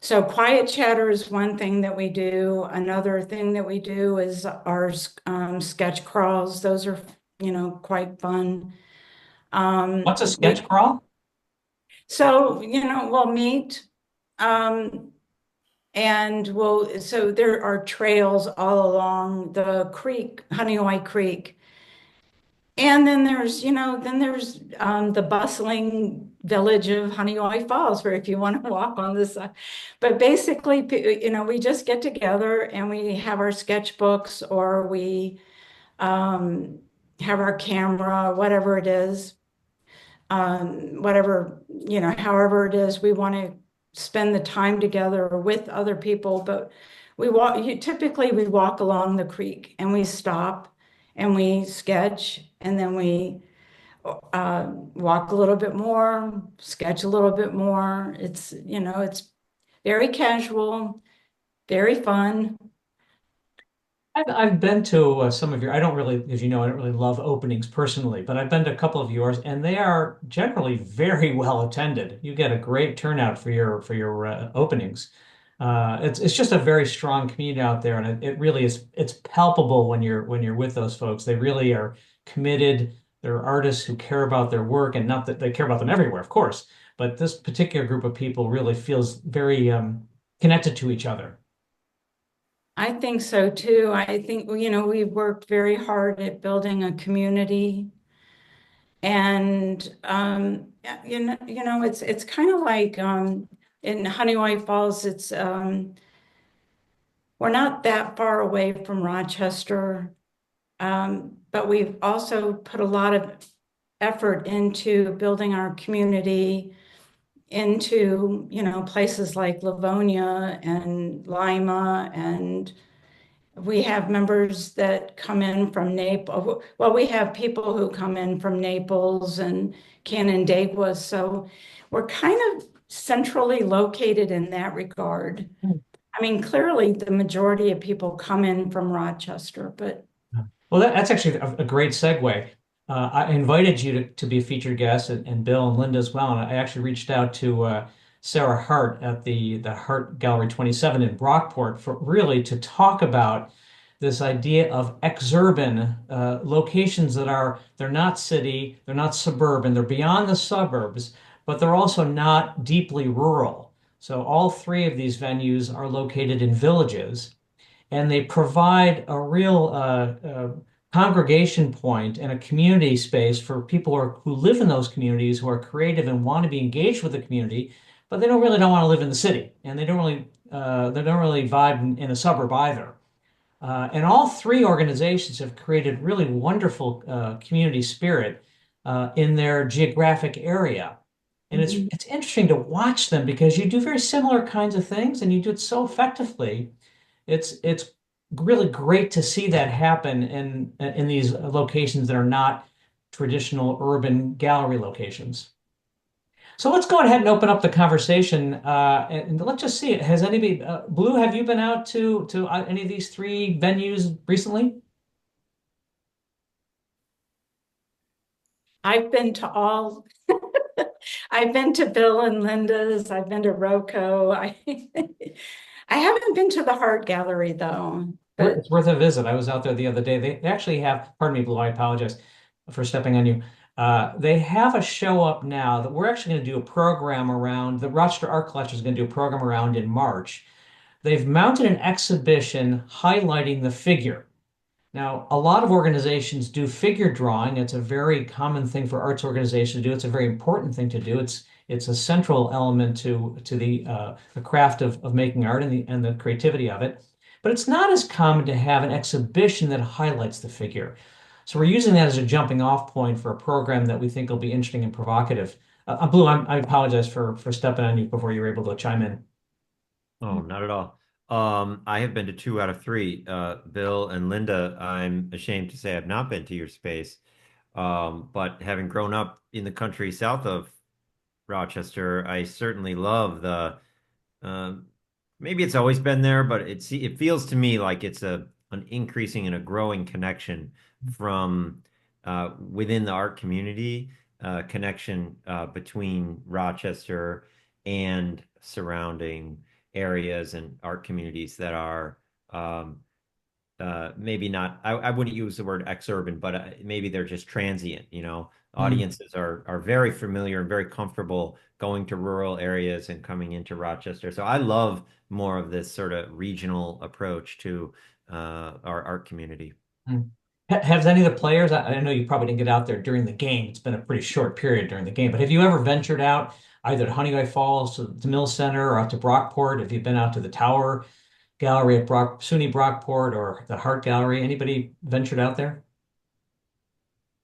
so quiet chatter is one thing that we do. Another thing that we do is our sketch crawls. Those are, quite fun. What's a sketch crawl? So, we'll meet, and so there are trails all along the creek, Honeoye Creek. And then there's, the bustling village of Honeoye Falls, where if you want to walk on this side. But basically, we just get together and we have our sketchbooks, or we have our camera, whatever it is, however it is, we want to spend the time together with other people. But typically we walk along the creek and we stop and we sketch, and then we walk a little bit more, sketch a little bit more. It's very casual, very fun. I've been to some of your, I don't really, as you know, I don't really love openings personally, but I've been to a couple of yours and they are generally very well attended. You get a great turnout for your openings. It's just a very strong community out there, and it really is. It's palpable when you're with those folks. They really are committed. They're artists who care about their work, and not that they care about them everywhere, of course, but this particular group of people really feels very connected to each other. I think so too. I think, we've worked very hard at building a community. And it's kind of like in Honeoye Falls, we're not that far away from Rochester. But we've also put a lot of effort into building our community into, places like Livonia and Lima, and we have members that come in from Naples. Well, we have people who come in from Naples and Canandaigua, so we're kind of centrally located in that regard. I mean, clearly the majority of people come in from Rochester, but Well, that's actually a great segue. I invited you to be a featured guest, and Bill and Linda as well. And I actually reached out to Sarah Hart at the Hart Gallery 27 in Brockport for really to talk about this idea of exurban locations they're not city, they're not suburban, they're beyond the suburbs, but they're also not deeply rural. So all three of these venues are located in villages and they provide a real congregation point and a community space for people who live in those communities who are creative and want to be engaged with the community, but they don't want to live in the city, and they don't really vibe in a suburb either. And all three organizations have created really wonderful community spirit in their geographic area. And it's interesting to watch them because you do very similar kinds of things and you do it so effectively. It's really great to see that happen in these locations that are not traditional urban gallery locations. So let's go ahead and open up the conversation, and let's just see. Has anybody, Blue, have you been out to any of these three venues recently? I've been to all. I've been to Bill and Linda's. I've been to Rocco. I haven't been to the Hart Gallery though. But It's worth a visit. I was out there the other day. They actually have, pardon me, Blue, I apologize for stepping on you. They have a show up now that we're actually going to do a program around. The Rochester Art Collector is going to do a program around in March. They've mounted an exhibition highlighting the figure. Now, a lot of organizations do figure drawing. It's a very common thing for arts organizations to do. It's a very important thing to do. It's a central element to the craft of making art and the creativity of it. But it's not as common to have an exhibition that highlights the figure. So we're using that as a jumping off point for a program that we think will be interesting and provocative. Blue, I apologize for stepping on you before you were able to chime in. Oh, not at all. I have been to two out of three. Bill and Linda, I'm ashamed to say I've not been to your space. But having grown up in the country south of Rochester, I certainly love um, maybe it's always been there, but it feels to me like it's an increasing and a growing connection from within the art community, connection between Rochester and surrounding areas and art communities that are maybe not, I wouldn't use the word exurban, but maybe they're just transient, Mm. audiences are very familiar and very comfortable going to rural areas and coming into Rochester. So I love more of this sort of regional approach to our art community. Mm. Have any of the players, I know you probably didn't get out there during the game. It's been a pretty short period during the game, but have you ever ventured out either to Honeoye Falls, to Mill Center, or out to Brockport? Have you been out to the Tower Gallery at SUNY Brockport or the Hart Gallery? Anybody ventured out there?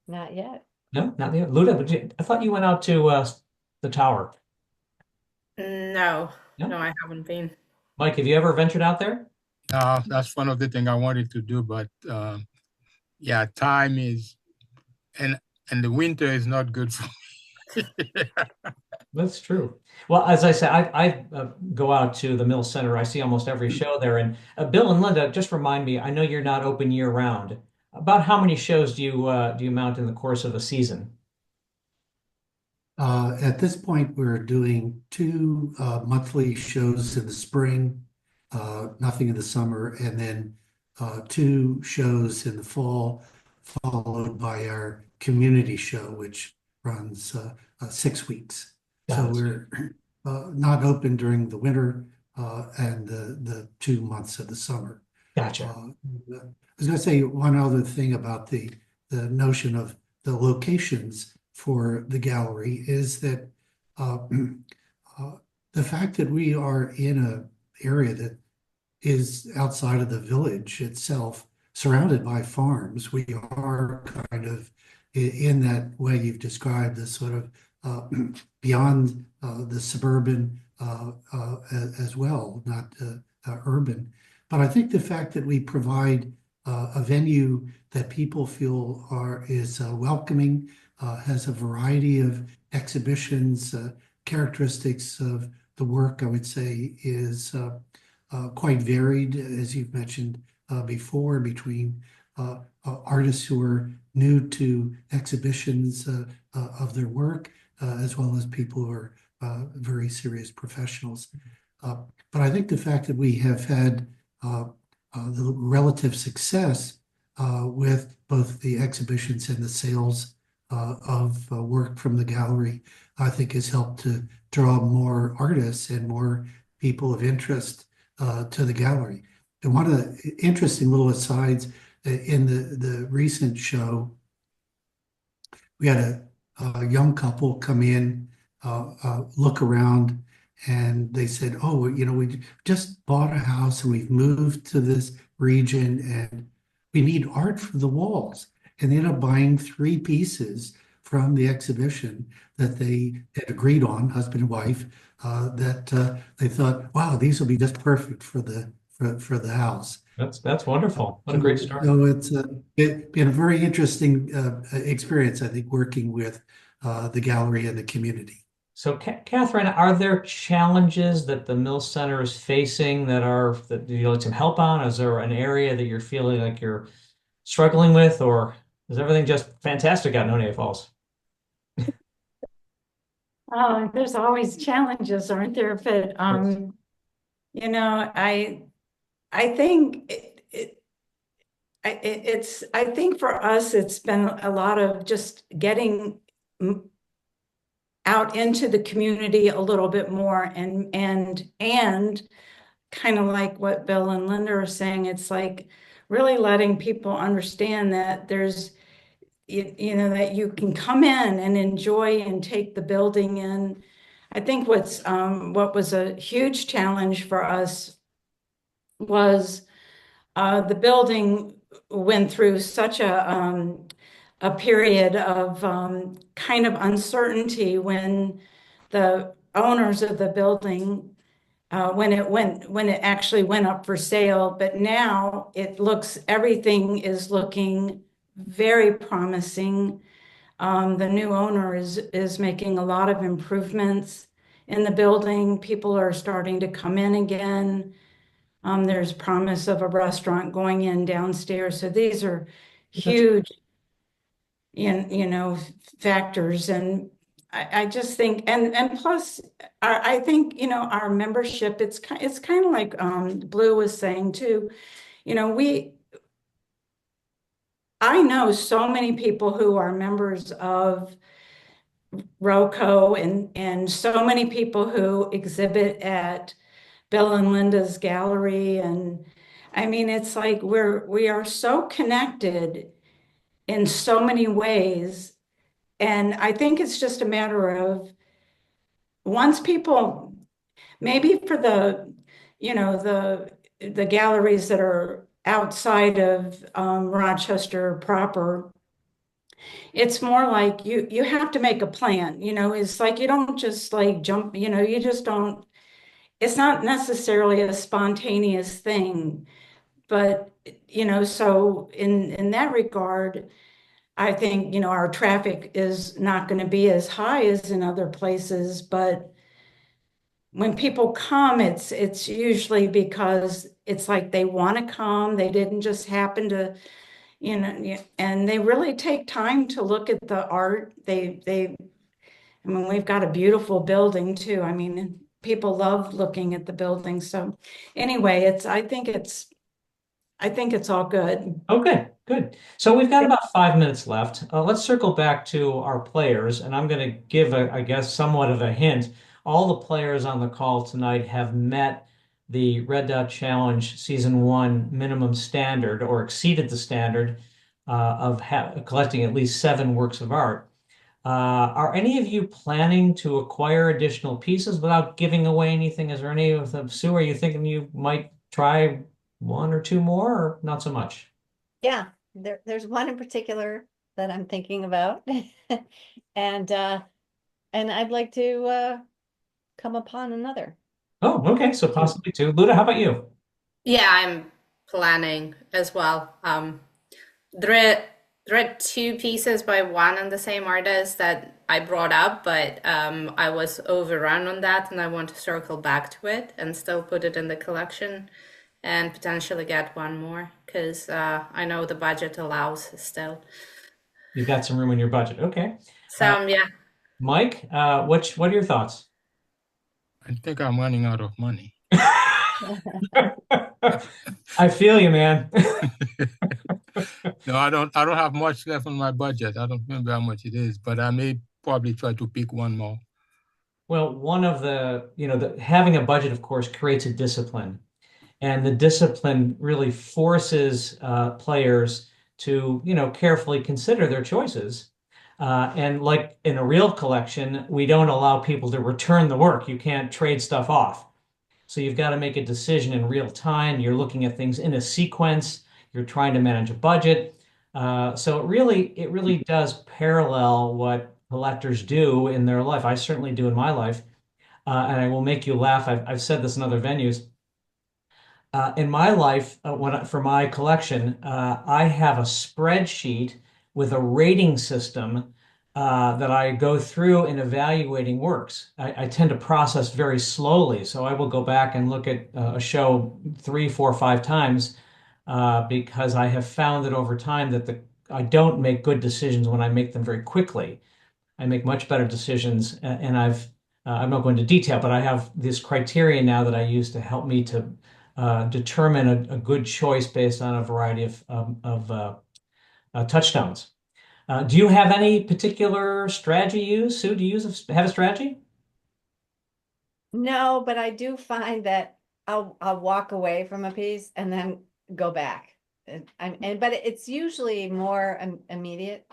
Not yet. No, not yet. Luda, I thought you went out to the Tower. No, No? no, I haven't been. Mike, have you ever ventured out there? That's one of the things I wanted to do, but yeah, time is and the winter is not good for me. That's true. Well, as I said, I go out to the Mill Center. I see almost every show there. And Bill and Linda, just remind me, I know you're not open year round. About how many shows do you mount in the course of a season? At this point, we're doing two monthly shows in the spring, nothing in the summer, and then two shows in the fall, followed by our community show, which runs 6 weeks. So Got it. we're not open during the winter and the 2 months of the summer. Gotcha. I was going to say one other thing about the notion of the locations for the gallery is that uh, uh, the fact that we are in an area that is outside of the village itself, surrounded by farms, we are kind of in that way you've described, the sort of uh, beyond the suburban as well, not urban. But I think the fact that we provide a venue that people feel is welcoming, has a variety of exhibitions, characteristics of the work, I would say, is quite varied, as you've mentioned before, between artists who are new to exhibitions of their work, as well as people who are very serious professionals. Uh, but I think the fact that we have had the relative success with both the exhibitions and the sales of work from the gallery, I think has helped to draw more artists and more people of interest to the gallery. And one of the interesting little asides in the recent show, we had a young couple come in, look around, and they said, "Oh, we just bought a house and we've moved to this region, and we need art for the walls." And they ended up buying three pieces from the exhibition that they had agreed on, husband and wife, that they thought, "Wow, these will be just perfect for the house." That's wonderful. What a great story. So it's been a very interesting experience, I think, working with the gallery and the community. So, Catherine, are there challenges that the Mill Center is facing that you need some help on? Is there an area that you're feeling like you're struggling with, or is everything just fantastic out in Honeoye Falls? Oh, there's always challenges, aren't there? But Yes. I think I think for us it's been a lot of just getting out into the community a little bit more and kind of like what Bill and Linda are saying, it's like really letting people understand that there's that you can come in and enjoy and take the building in. I think what was a huge challenge for us was the building went through such a period of kind of uncertainty when the owners of the building when it actually went up for sale. But now everything is looking very promising. The new owner is making a lot of improvements in the building. People are starting to come in again. There's promise of a restaurant going in downstairs. So these are That's huge, factors. And I just think, and plus, I think, our membership, it's kind of like Blue was saying too. You know, I know so many people who are members of ROCO and so many people who exhibit at Bill and Linda's gallery. And I mean, it's like we are so connected in so many ways. And I think it's just a matter of once people, maybe for the galleries that are outside of Rochester proper, it's more like you have to make a plan. It's like you don't just like jump, you just don't, it's not necessarily a spontaneous thing. But so in that regard, I think, our traffic is not going to be as high as in other places, but when people come, it's usually because it's like they want to come. They didn't just happen to, and they really take time to look at the art. I mean, we've got a beautiful building too. I mean, people love looking at the building. So anyway, I think it's all good. Okay, good. So we've got about 5 minutes left. Let's circle back to our players, and I'm going to give, I guess, somewhat of a hint. All the players on the call tonight have met the Red Dot Challenge Season 1 minimum standard or exceeded the standard of collecting at least 7 works of art. Are any of you planning to acquire additional pieces without giving away anything? Is there any of them, Sue, are you thinking you might try 1 or 2 more or not so much? Yeah, there's one in particular that I'm thinking about. And I'd like to come upon another. Oh, okay. So possibly 2. Luda, how about you? Yeah, I'm planning as well. There are 2 pieces by one and the same artist that I brought up, but I was overrun on that, and I want to circle back to it and still put it in the collection and potentially get one more because I know the budget allows still. You've got some room in your budget. Okay. So yeah, Mike, what are your thoughts? I think I'm running out of money. I feel you, man. No, I don't have much left on my budget. I don't remember how much it is, but I may probably try to pick one more. Well, one of having a budget, of course, creates a discipline. And the discipline really forces players to, carefully consider their choices. And like in a real collection, we don't allow people to return the work. You can't trade stuff off. So you've got to make a decision in real time. You're looking at things in a sequence. You're trying to manage a budget. So it really does parallel what collectors do in their life. I certainly do in my life. And I will make you laugh. I've said this in other venues. In my life, for my collection, I have a spreadsheet with a rating system that I go through in evaluating works. I tend to process very slowly, so I will go back and look at a show 3, 4, 5 times because I have found that over time that I don't make good decisions when I make them very quickly. I make much better decisions, and I'm not going into detail, but I have this criteria now that I use to help me to determine a good choice based on a variety of touchstones. Do you have any particular strategy you use? Sue, do you have a strategy? No, but I do find that I'll walk away from a piece and then go back. But it's usually more immediate.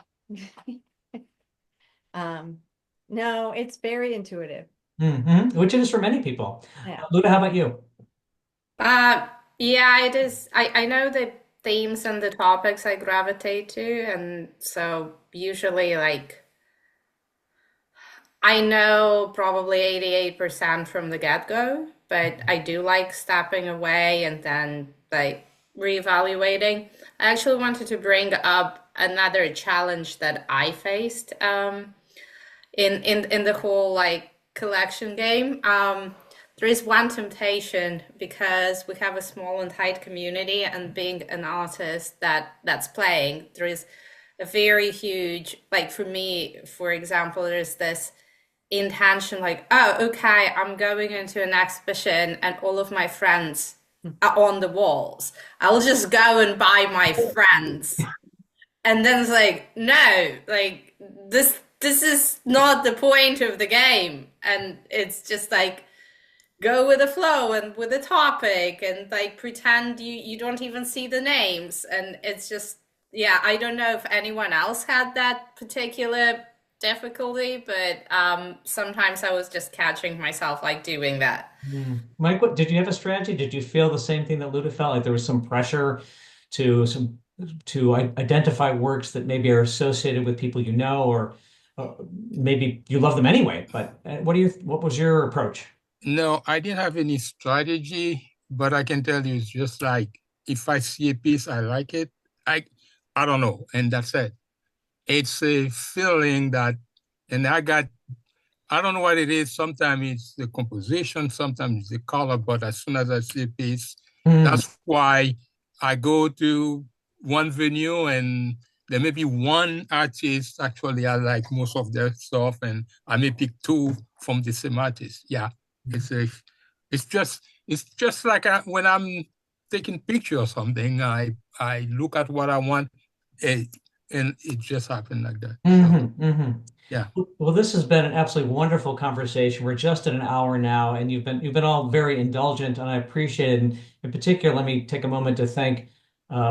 No, it's very intuitive. Which it is for many people. Yeah. Luda, how about you? yeah, it is. I know the themes and the topics I gravitate to, and so usually like I know probably 88% from the get-go, but I do like stepping away and then like reevaluating. I actually wanted to bring up another challenge that I faced in the whole like collection game. There is one temptation because we have a small and tight community, and being an artist that's playing, there is a very huge, like for me, for example, there's this intention like, oh, okay, I'm going into an exhibition and all of my friends are on the walls. I'll just go and buy my friends. And then it's like, no, like this is not the point of the game. And it's just like, go with the flow and with the topic and like pretend you don't even see the names. And it's just, yeah, I don't know if anyone else had that particular difficulty, but sometimes I was just catching myself like doing that. Mike, did you have a strategy? Did you feel the same thing that Luda felt? Like there was some pressure to identify works that maybe are associated with people you know, or maybe you love them anyway. But what was your approach? No, I didn't have any strategy, but I can tell you it's just like if I see a piece, I like it. I don't know, and that's it. it's a feeling that, and I don't know what it is. Sometimes it's the composition, sometimes it's the color, but as soon as I see a piece, Mm. that's why I go to one venue and there may be one artist. Actually, I like most of their stuff, and I may pick two from the same artist. Yeah, it's a, it's just like when I'm taking picture or something, I look at what I want, eh, and it just happened like that. So, yeah. Well, this has been an absolutely wonderful conversation. We're just at an hour now, and you've been all very indulgent, and I appreciate it. And in particular, let me take a moment to thank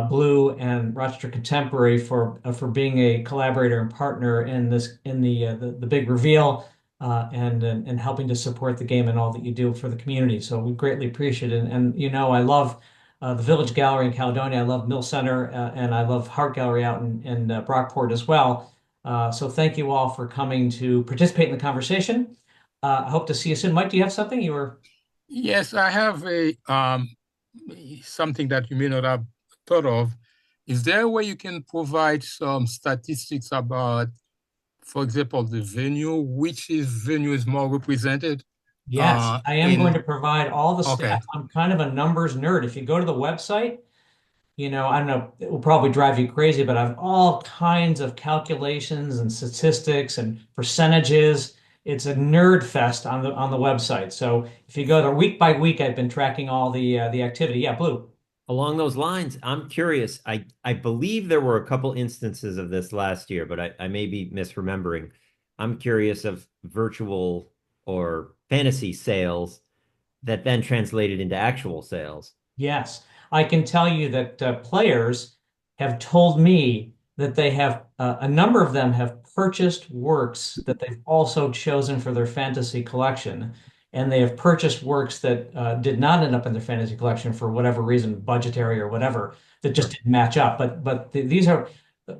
Blue and Rochester Contemporary for being a collaborator and partner in this in the big reveal and helping to support the game and all that you do for the community. So we greatly appreciate it. And you know, I love the Village Gallery in Caledonia. I love Mill Center, and I love Hart Gallery out in Brockport as well. So thank you all for coming to participate in the conversation. I hope to see you soon. Mike, do you have something you were? Yes, I have a something that you may not have thought of. Is there a way you can provide some statistics about, for example, the venue, venue is more represented? Yes, I am going In to provide all the Okay, stats. I'm kind of a numbers nerd. If you go to the website, you know, I don't know, it will probably drive you crazy, but I have all kinds of calculations and statistics and percentages. It's a nerd fest on the website. So if you go there week by week, I've been tracking all the activity. Yeah, Blue. Along those lines, I'm curious. I believe there were a couple instances of this last year, but I may be misremembering. I'm curious of virtual or fantasy sales that then translated into actual sales. Yes, I can tell you that players have told me that they have a number of them have purchased works that they've also chosen for their fantasy collection, and they have purchased works that did not end up in their fantasy collection for whatever reason, budgetary or whatever, that just Sure. didn't match up. These are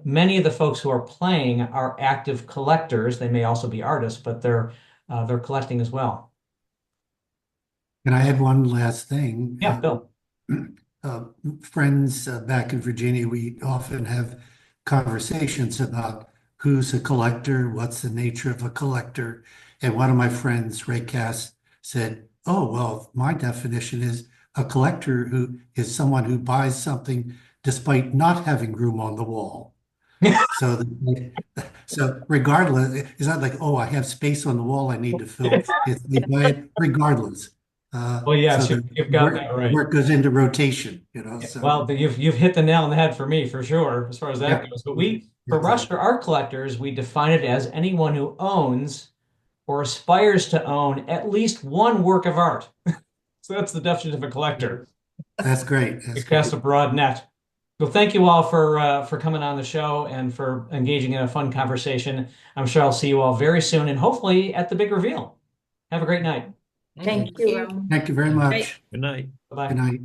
many of the folks who are playing are active collectors. They may also be artists, but they're collecting as well. And I had one last thing. Yeah, Bill. Uh, Friends back in Virginia, we often have conversations about who's a collector, what's the nature of a collector. And one of my friends, Ray Cass, said, "Oh, well, my definition is a collector who is someone who buys something despite not having room on the wall." So, so regardless, it's not like, oh, I have space on the wall I need to fill. It's they buy it regardless. Well, So yes, the you've got that right. work goes into rotation, Yeah, so well, you've hit the nail on the head for me for sure, as far as that yeah. goes. But for Exactly. Rochester art collectors, we define it as anyone who owns or aspires to own at least one work of art. So that's the definition of a collector. That's great. That's It casts great. a broad net. Well, thank you all for coming on the show and for engaging in a fun conversation. I'm sure I'll see you all very soon and hopefully at the big reveal. Have a great night. Thank you, Rome. Thank you very Great. much. Good night. Bye-bye. Good night.